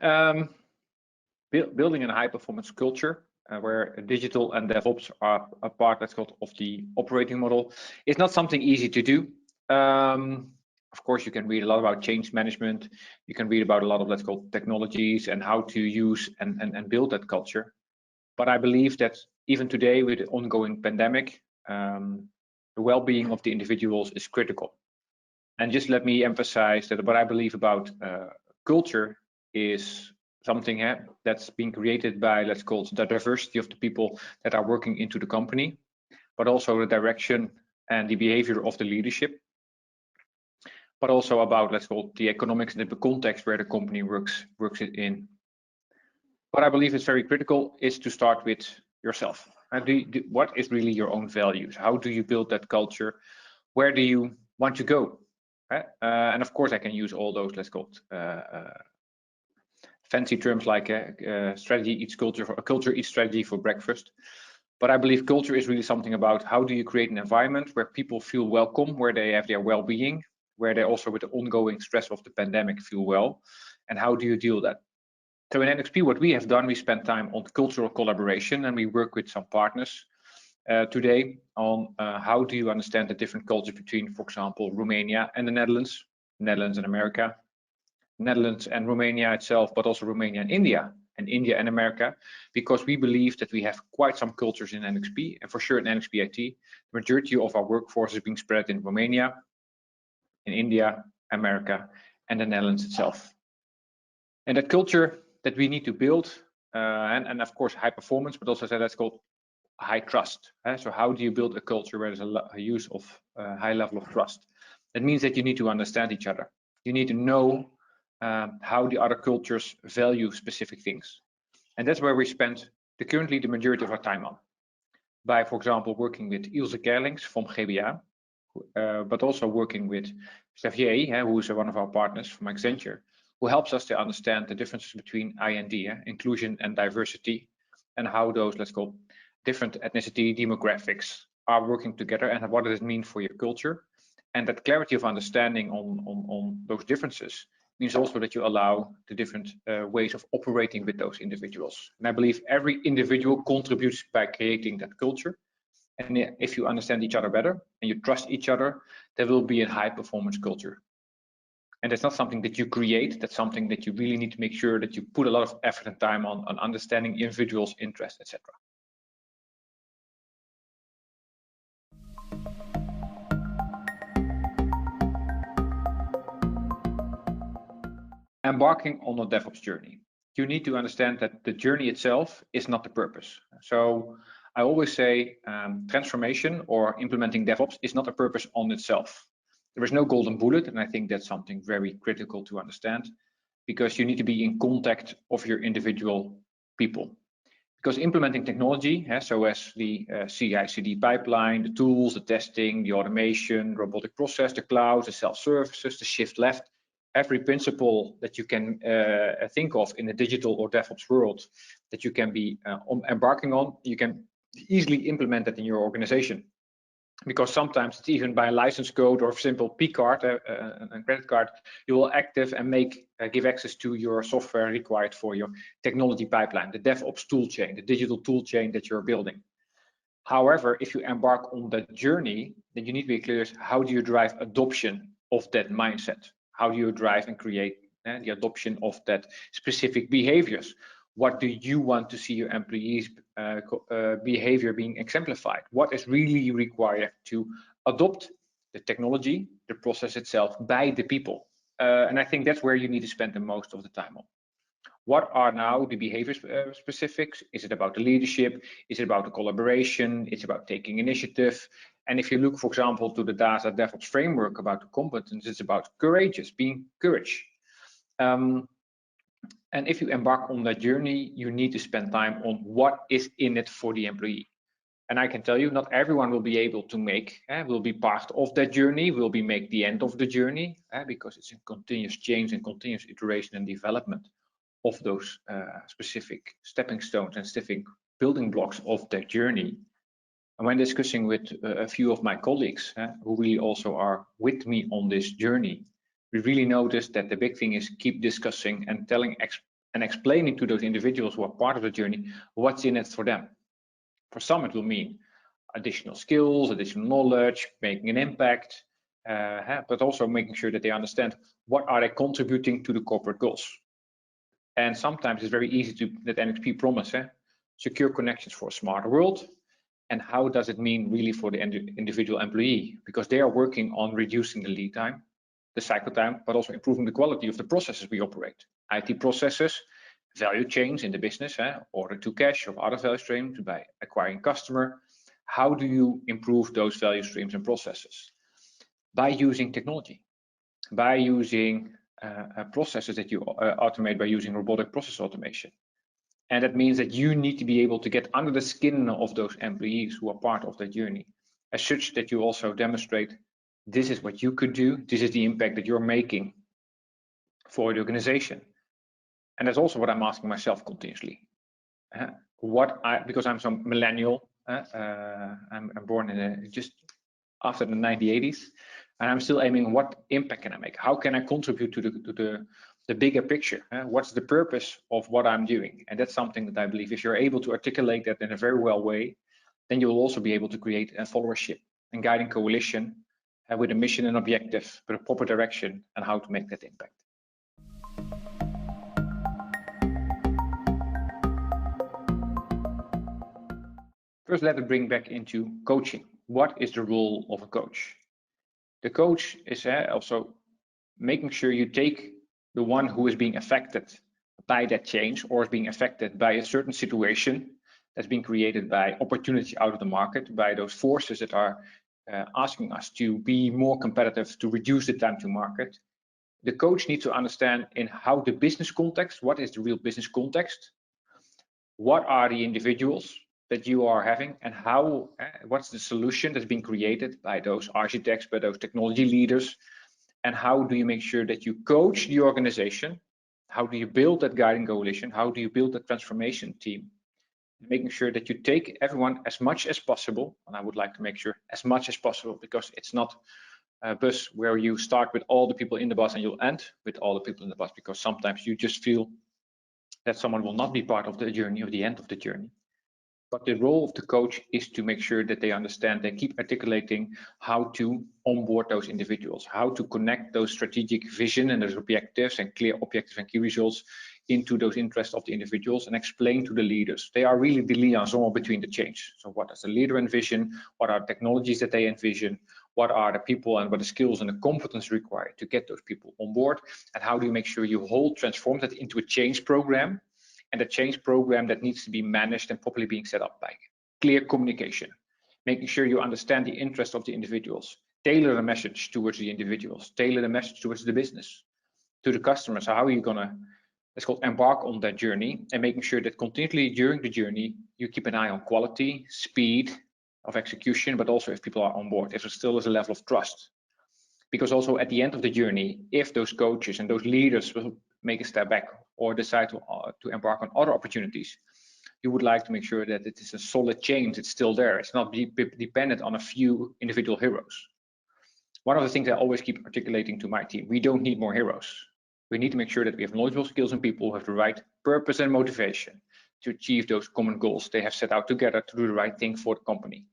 Building a high-performance culture where digital and DevOps are a part, let's call it, of the operating model is not something easy to do. Of course, you can read a lot about change management. You can read about a lot of, let's call it, technologies and how to use and build that culture. But I believe that even today, with the ongoing pandemic, the well-being of the individuals is critical. And just let me emphasize that what I believe about culture is something that's being created by, let's call it, the diversity of the people that are working into the company, but also the direction and the behavior of the leadership, but also about, let's call it, the economics and the context where the company works it in. What I believe is very critical is to start with yourself. What is really your own values? How do you build that culture? Where do you want to go? And of course, I can use all those, let's call it, fancy terms like strategy eats culture, a culture eats strategy for breakfast. But I believe culture is really something about how do you create an environment where people feel welcome, where they have their well-being, where they also, with the ongoing stress of the pandemic, feel well, and how do you deal with that? So in NXP, what we have done, we spent time on cultural collaboration, and we work with some partners today on how do you understand the different cultures between, for example, Romania and the Netherlands, Netherlands and America, Netherlands and Romania itself, but also Romania and India and America, because we believe that we have quite some cultures in NXP, and for sure in NXP IT, the majority of our workforce is being spread in Romania, in India, America, and the Netherlands itself. And that culture that we need to build, and of course high performance, but also that's called high trust. So how do you build a culture where there's a use of high level of trust? That means that you need to understand each other. You need to know how the other cultures value specific things. And that's where we spend currently the majority of our time on. By, for example, working with Ilse Kerlings from GBA, but also working with Xavier, who is one of our partners from Accenture, who helps us to understand the differences between I&D, inclusion and diversity, and how those, let's call, different ethnicity demographics are working together and what does it mean for your culture. And that clarity of understanding on those differences means also that you allow the different ways of operating with those individuals. And I believe every individual contributes by creating that culture. And if you understand each other better and you trust each other, there will be a high performance culture. And that's not something that you create, that's something that you really need to make sure that you put a lot of effort and time on understanding individuals' interests, etc. Embarking on a DevOps journey. You need to understand that the journey itself is not the purpose. So I always say transformation or implementing DevOps is not a purpose on itself. There is no golden bullet, and I think that's something very critical to understand, because you need to be in contact of your individual people. Because implementing technology, so as the CI/CD pipeline, the tools, the testing, the automation, robotic process, the cloud, the self-services, the shift left, every principle that you can think of in a digital or DevOps world that you can be embarking on, you can easily implement that in your organization. Because sometimes it's even by a license code or simple P card, a credit card, you will active and give access to your software required for your technology pipeline, the DevOps tool chain, the digital tool chain that you're building. However, if you embark on that journey, then you need to be clear how do you drive adoption of that mindset? How do you drive and create the adoption of that specific behaviors? What do you want to see your employees' behavior being exemplified? What is really required to adopt the technology, the process itself by the people? And I think that's where you need to spend the most of the time on. What are now the behavior specifics? Is it about the leadership? Is it about the collaboration? It's about taking initiative. And if you look, for example, to the DASA DevOps framework about the competence, it's about courageous, being courage. And if you embark on that journey, you need to spend time on what is in it for the employee. And I can tell you, not everyone will be able to will be part of that journey, will make the end of the journey, because it's a continuous change and continuous iteration and development of those specific stepping stones and specific building blocks of that journey. And when discussing with a few of my colleagues who really also are with me on this journey, we really noticed that the big thing is keep discussing and and explaining to those individuals who are part of the journey what's in it for them. For some, it will mean additional skills, additional knowledge, making an impact, but also making sure that they understand what are they contributing to the corporate goals. And sometimes it's very easy to that NXP promise, secure connections for a smarter world. And how does it mean really for the individual employee? Because they are working on reducing the lead time, the cycle time, but also improving the quality of the processes we operate. IT processes, value chains in the business, order to cash of other value streams by acquiring customer. How do you improve those value streams and processes? By using technology, by using processes that you automate by using robotic process automation. And that means that you need to be able to get under the skin of those employees who are part of that journey, as such that you also demonstrate this is what you could do, this is the impact that you're making for the organization. And that's also what I'm asking myself continuously. Because I'm some millennial, I'm born in just after the 1980s, and I'm still aiming what impact can I make? How can I contribute to the bigger picture? What's the purpose of what I'm doing? And that's something that I believe if you're able to articulate that in a very well way, then you'll also be able to create a followership and guiding coalition with a mission and objective, with a proper direction and how to make that impact. First, let it bring back into coaching. What is the role of a coach? The coach is also making sure you take the one who is being affected by that change or is being affected by a certain situation that's been created by opportunity out of the market, by those forces that are asking us to be more competitive, to reduce the time to market. The coach needs to understand in how the business context, what is the real business context, what are the individuals that you are having, and how what's the solution that's been created by those architects, by those technology leaders, and how do you make sure that you coach the organization? How do you build that guiding coalition? How do you build that transformation team? Making sure that you take everyone as much as possible, and I would like to make sure as much as possible, because it's not a bus where you start with all the people in the bus and you'll end with all the people in the bus, because sometimes you just feel that someone will not be part of the journey or the end of the journey. But the role of the coach is to make sure that they understand, they keep articulating how to onboard those individuals, how to connect those strategic vision and those objectives and clear objectives and key results into those interests of the individuals, and explain to the leaders. They are really the liaison between the change. So what does the leader envision? What are the technologies that they envision? What are the people and what the skills and the competence required to get those people on board? And how do you make sure you transform that into a change program? And the change program that needs to be managed and properly being set up by clear communication, making sure you understand the interest of the individuals, tailor the message towards the individuals, tailor the message towards the business, to the customers. So how are you gonna, it's called embark on that journey, and making sure that continually during the journey, you keep an eye on quality, speed of execution, but also if people are on board, if there still is a level of trust. Because also at the end of the journey, if those coaches and those leaders will make a step back or decide to embark on other opportunities, you would like to make sure that it is a solid change, it's still there. It's not dependent on a few individual heroes. One of the things I always keep articulating to my team, we don't need more heroes. We need to make sure that we have knowledgeable skills and people who have the right purpose and motivation to achieve those common goals they have set out together to do the right thing for the company.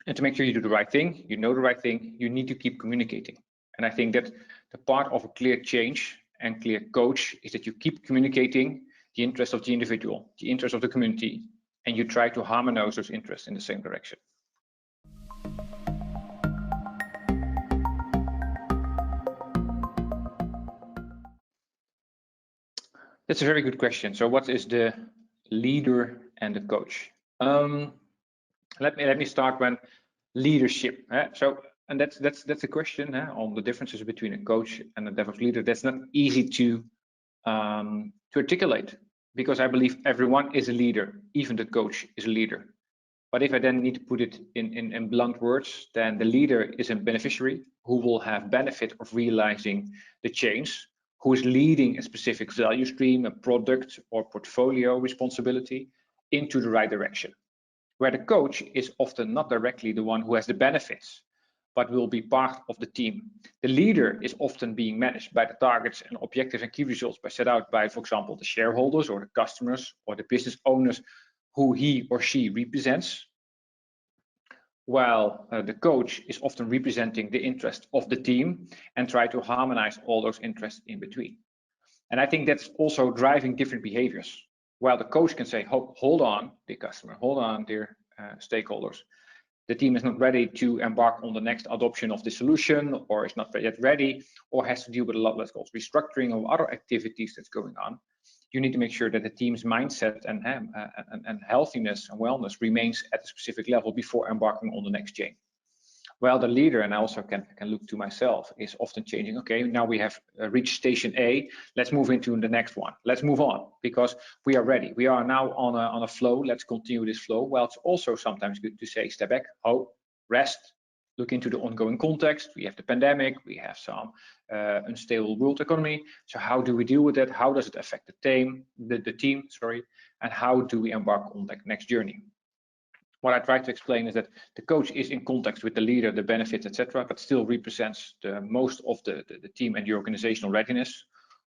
And to make sure you do the right thing, you know the right thing, you need to keep communicating. And I think that the part of a clear change and clear coach is that you keep communicating the interest of the individual, the interest of the community, and you try to harmonize those interests in the same direction. That's a very good question. So what is the leader and the coach? Let me start with leadership. And that's a question on the differences between a coach and a DevOps leader. That's not easy to articulate, because I believe everyone is a leader, even the coach is a leader. But if I then need to put it in blunt words, then the leader is a beneficiary who will have benefit of realizing the change, who is leading a specific value stream, a product or portfolio responsibility into the right direction. Where the coach is often not directly the one who has the benefits, but will be part of the team. The leader is often being managed by the targets and objectives and key results set out by, for example, the shareholders or the customers or the business owners who he or she represents, while the coach is often representing the interest of the team and try to harmonize all those interests in between. And I think that's also driving different behaviors. While the coach can say, hold on, dear customer, hold on, dear stakeholders, the team is not ready to embark on the next adoption of the solution, or is not yet ready, or has to deal with a lot less called restructuring of other activities that's going on. You need to make sure that the team's mindset and healthiness and wellness remains at a specific level before embarking on the next change. Well, the leader, and I also can look to myself, is often changing. Okay, now we have reached station A. Let's move into the next one. Let's move on because we are ready. We are now on a flow. Let's continue this flow. Well, it's also sometimes good to say, step back, rest, look into the ongoing context. We have the pandemic. We have some unstable world economy. So how do we deal with that? How does it affect the team? And how do we embark on that next journey? What I try to explain is that the coach is in contact with the leader, the benefits, etc., but still represents the most of the team and the organizational readiness,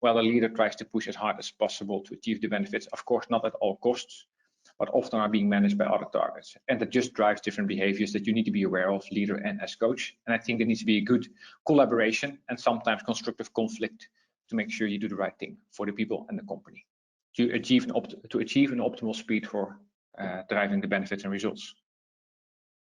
while the leader tries to push as hard as possible to achieve the benefits, of course, not at all costs, but often are being managed by other targets. And that just drives different behaviors that you need to be aware of, leader and as coach. And I think there needs to be a good collaboration and sometimes constructive conflict to make sure you do the right thing for the people and the company to achieve an optimal speed for driving the benefits and results.